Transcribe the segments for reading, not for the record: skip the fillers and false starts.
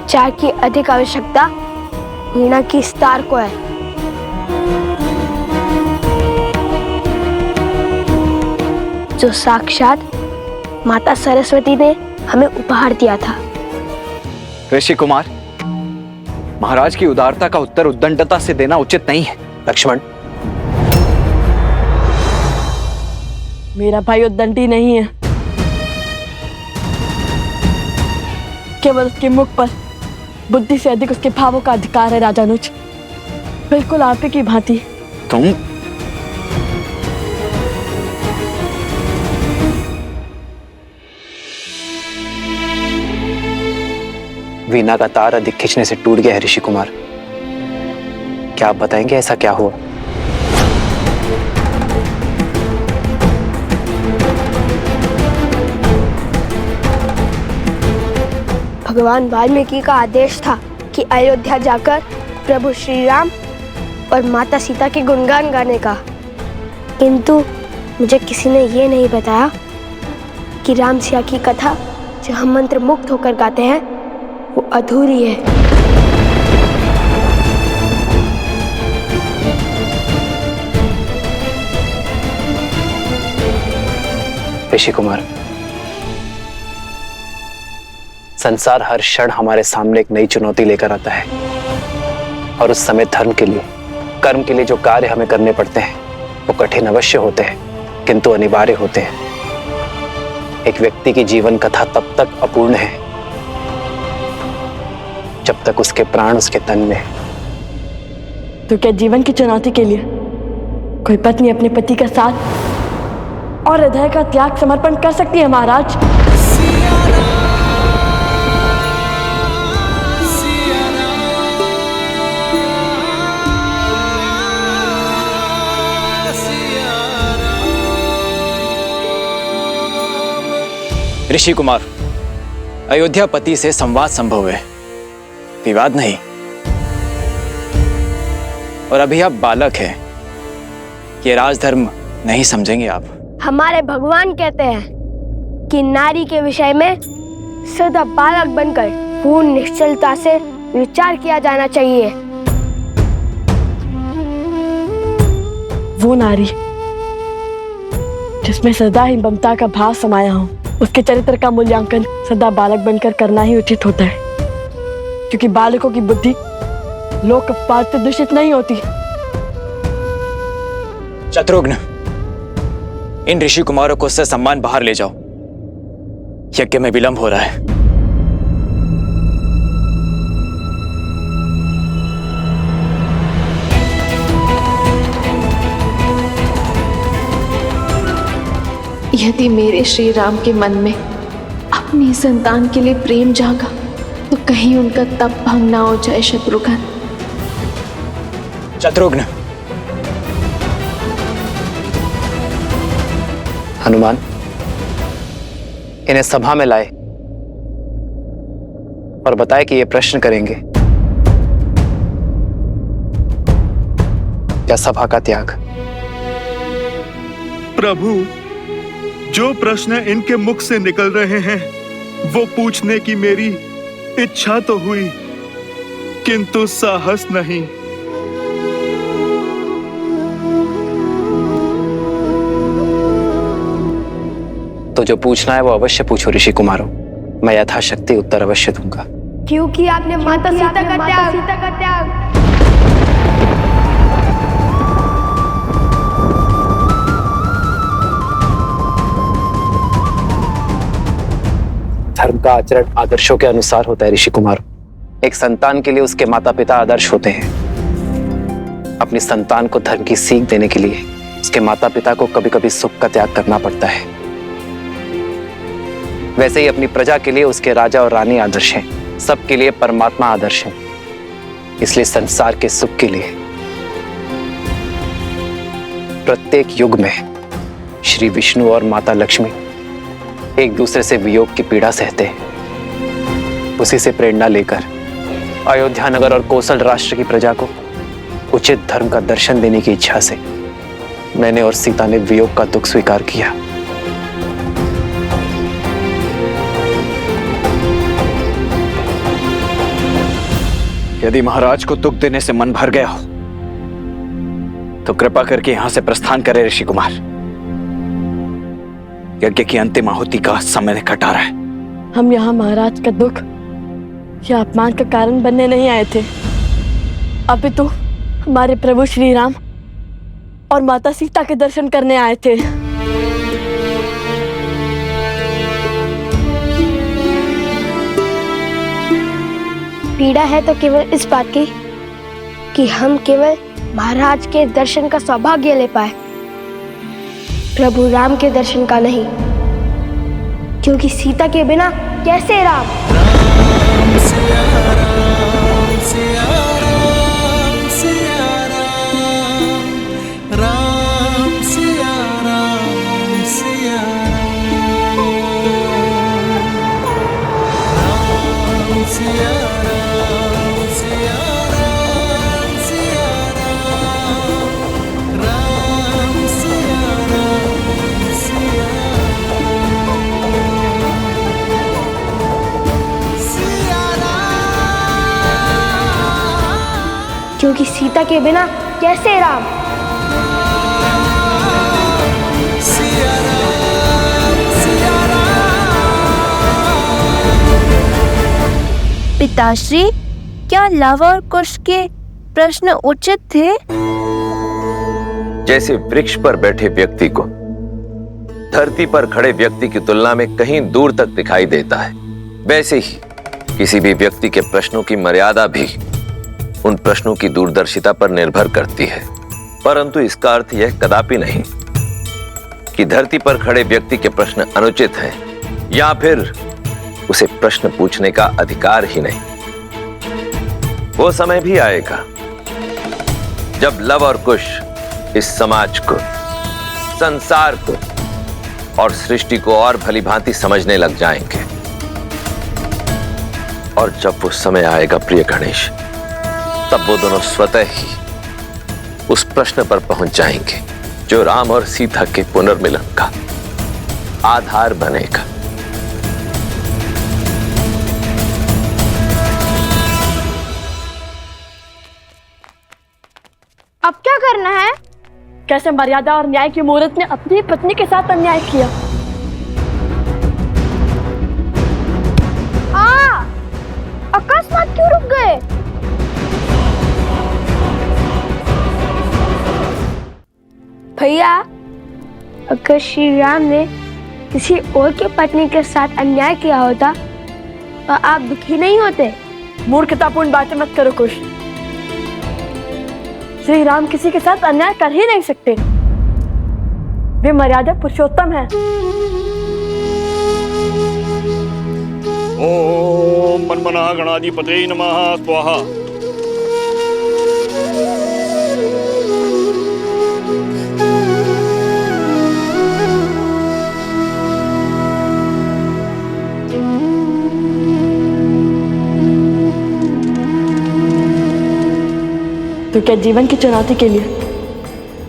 विचार की अधिक आवश्यकता वीणा की स्टार को है। जो साक्षात माता सरस्वती ने हमें उपहार दिया था। ऋषि कुमार, महाराज की उदारता का उत्तर उद्दंडता से देना उचित नहीं है। लक्ष्मण, मेरा भाई उद्दंडी नहीं है, केवल उसके मुख पर बुद्धि से अधिक उसके भावों का अधिकार है। राजानुज, बिल्कुल आप ही की भांति। तुम वीणा का तार अधिक खींचने से टूट गया है ऋषि कुमार। क्या आप बताएंगे ऐसा क्या हुआ? भगवान वाल्मीकि का आदेश था कि अयोध्या जाकर प्रभु श्री राम और माता सीता के गुणगान गाने का, किंतु मुझे किसी ने ये नहीं बताया कि राम सिया की कथा जो हम मंत्र मुक्त होकर गाते हैं वो अधूरी है। ऋषि कुमार, संसार हर क्षण हमारे सामने एक नई चुनौती लेकर आता है और उस समय धर्म के लिए, कर्म के लिए जो कार्य हमें करने पड़ते हैं वो कठिन अवश्य होते हैं, किंतु अनिवार्य होते हैं। एक व्यक्ति की जीवन कथा तब तक अपूर्ण है जब तक उसके प्राण उसके तन में है। तो क्या जीवन की चुनौती के लिए कोई पत्नी अपने पति का साथ और हृदय का त्याग समर्पण कर सकती है महाराज? ऋषि कुमार, अयोध्यापति से संवाद संभव है, विवाद नहीं। और अभी आप बालक हैं, ये राजधर्म नहीं समझेंगे आप। हमारे भगवान कहते हैं कि नारी के विषय में सदा बालक बनकर पूर्ण निश्चलता से विचार किया जाना चाहिए। वो नारी जिसमें सदा ही ममता का भाव समाया हो, उसके चरित्र का मूल्यांकन सदा बालक बनकर करना ही उचित होता है, क्योंकि बालकों की बुद्धि लोकपाल से दूषित नहीं होती। शत्रुघ्न, इन ऋषि कुमारों को उससे सम्मान बाहर ले जाओ, यज्ञ में विलंब हो रहा है। यदि मेरे श्री राम के मन में अपनी संतान के लिए प्रेम जागा तो कहीं उनका तप भंग ना हो जाए। शत्रुघ्न, शत्रुघ्न, हनुमान, इन्हें सभा में लाए और बताए कि ये प्रश्न करेंगे या सभा का त्याग। प्रभु, जो प्रश्न इनके मुख से निकल रहे हैं वो पूछने की मेरी इच्छा तो हुई, किंतु साहस नहीं। तो जो पूछना है वो अवश्य पूछो ऋषि कुमारों, मैं यथाशक्ति उत्तर अवश्य दूंगा। क्योंकि आपने माता सीता का त्याग धर्म का आचरण आदर्शों के अनुसार होता है ऋषि कुमार। एक संतान के लिए उसके माता पिता आदर्श होते हैं। अपनी संतान को धर्म की सीख देने के लिए उसके माता पिता को कभी कभी सुख का त्याग करना पड़ता है। वैसे ही अपनी प्रजा के लिए उसके राजा और रानी आदर्श हैं, सबके लिए परमात्मा आदर्श है। इसलिए संसार के सुख के लिए प्रत्येक युग में श्री विष्णु और माता लक्ष्मी एक दूसरे से वियोग की पीड़ा सहते हैं। उसी से प्रेरणा लेकर अयोध्या नगर और कोसल राष्ट्र की प्रजा को उचित धर्म का दर्शन देने की इच्छा से मैंने और सीता ने वियोग का दुख स्वीकार किया। यदि महाराज को दुख देने से मन भर गया हो तो कृपा करके यहां से प्रस्थान करे ऋषि कुमार। यज्ञ की अंतिम आहुति का समय निकट आ रहा है। हम यहाँ महाराज का दुख या अपमान का कारण बनने नहीं आए थे, अपितु हमारे प्रभु श्री राम और माता सीता के दर्शन करने आए थे। पीड़ा है तो केवल इस बात की कि हम केवल महाराज के दर्शन का सौभाग्य ले पाए, प्रभु राम के दर्शन का नहीं, क्योंकि सीता के बिना कैसे राम। क्योंकि सीता के बिना कैसे राम। पिताश्री, क्या लव और कुश के प्रश्न उचित थे? जैसे वृक्ष पर बैठे व्यक्ति को धरती पर खड़े व्यक्ति की तुलना में कहीं दूर तक दिखाई देता है, वैसे ही किसी भी व्यक्ति के प्रश्नों की मर्यादा भी उन प्रश्नों की दूरदर्शिता पर निर्भर करती है। परंतु इसका अर्थ यह कदापि नहीं कि धरती पर खड़े व्यक्ति के प्रश्न अनुचित हैं या फिर उसे प्रश्न पूछने का अधिकार ही नहीं। वो समय भी आएगा जब लव और कुश इस समाज को, संसार को और सृष्टि को और भली भांति समझने लग जाएंगे। और जब वो समय आएगा प्रिय गणेश, तब वो दोनों स्वतः ही उस प्रश्न पर पहुंच जाएंगे जो राम और सीता के पुनर्मिलन का आधार बनेगा। अब क्या करना है? कैसे मर्यादा और न्याय की मूर्त ने अपनी पत्नी के साथ अन्याय किया। अकस्मात क्यों रुक गए? भैया, अगर श्री राम ने किसी और की पत्नी के साथ अन्याय किया होता तो आप दुखी नहीं होते। मूर्खतापूर्ण बातें मत करो कुश। श्री राम किसी के साथ अन्याय कर ही नहीं सकते। वे मर्यादा पुरुषोत्तम हैं। ओम मन्मना गणाधिपते नमः स्वाहा। तो क्या जीवन की चुनौती के लिए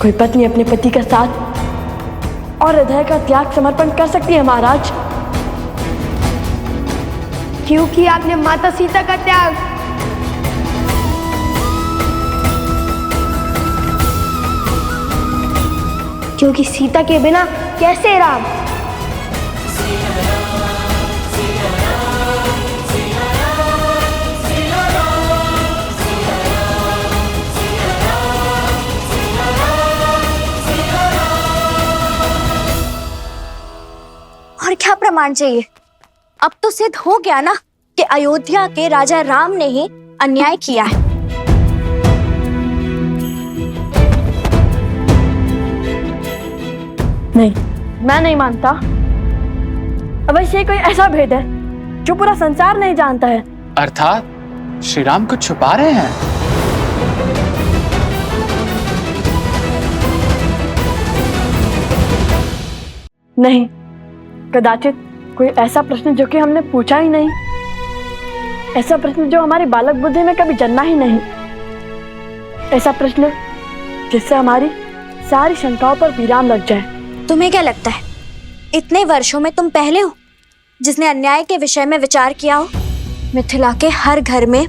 कोई पत्नी अपने पति का साथ और हृदय का त्याग समर्पण कर सकती है महाराज? क्योंकि आपने माता सीता का त्याग, क्योंकि सीता के बिना कैसे राम। और क्या प्रमाण चाहिए? अब तो सिद्ध हो गया ना कि अयोध्या के राजा राम ने ही अन्याय किया है। नहीं, मैं नहीं मानता। अवश्य कोई ऐसा भेद है जो पूरा संसार नहीं जानता है। अर्थात श्री राम कुछ छुपा रहे हैं। नहीं, कदाचित कोई ऐसा प्रश्न जो कि हमने पूछा ही नहीं, ऐसा प्रश्न जो हमारी बालक बुद्धि में कभी जन्मा ही नहीं, ऐसा प्रश्न जिससे हमारी सारी शंकाओं पर विराम लग जाए। तुम्हें क्या लगता है इतने वर्षों में तुम पहले हो जिसने अन्याय के विषय में विचार किया हो? मिथिला के हर घर में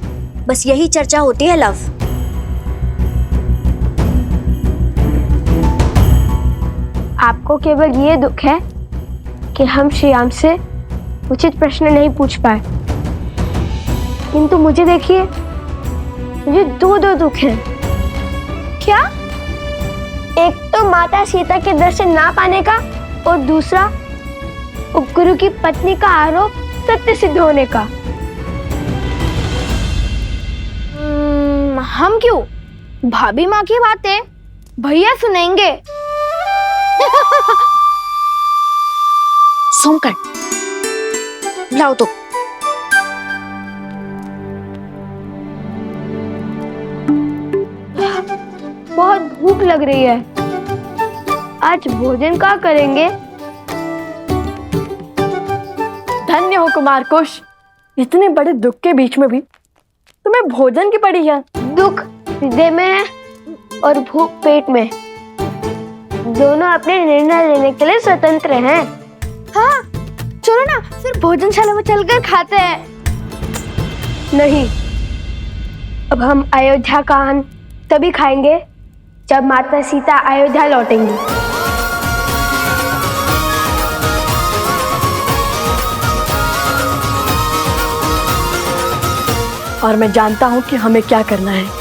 बस यही चर्चा होती है लव। आपको केवल ये दुख है कि हम श्रीराम से उचित प्रश्न नहीं पूछ पाए, किंतु मुझे देखिए, मुझे दो दुख हैं। क्या? एक तो माता सीता के दर्शन ना पाने का, और दूसरा उपगुरु की पत्नी का आरोप सत्य सिद्ध होने का। हम क्यों? भाभी माँ की बातें भैया सुनेंगे। सोमकर, लाओ तो। बहुत भूख लग रही है, आज भोजन क्या करेंगे? धन्य हो कुमार कुश, इतने बड़े दुख के बीच में भी तुम्हें भोजन की पड़ी है। दुख हृदय में है और भूख पेट में। दोनों अपने निर्णय लेने के लिए स्वतंत्र हैं। हाँ, चलो ना फिर भोजनशाला में चलकर खाते हैं। नहीं, अब हम अयोध्या का अन्न तभी खाएंगे जब माता सीता अयोध्या लौटेंगी। और मैं जानता हूँ कि हमें क्या करना है।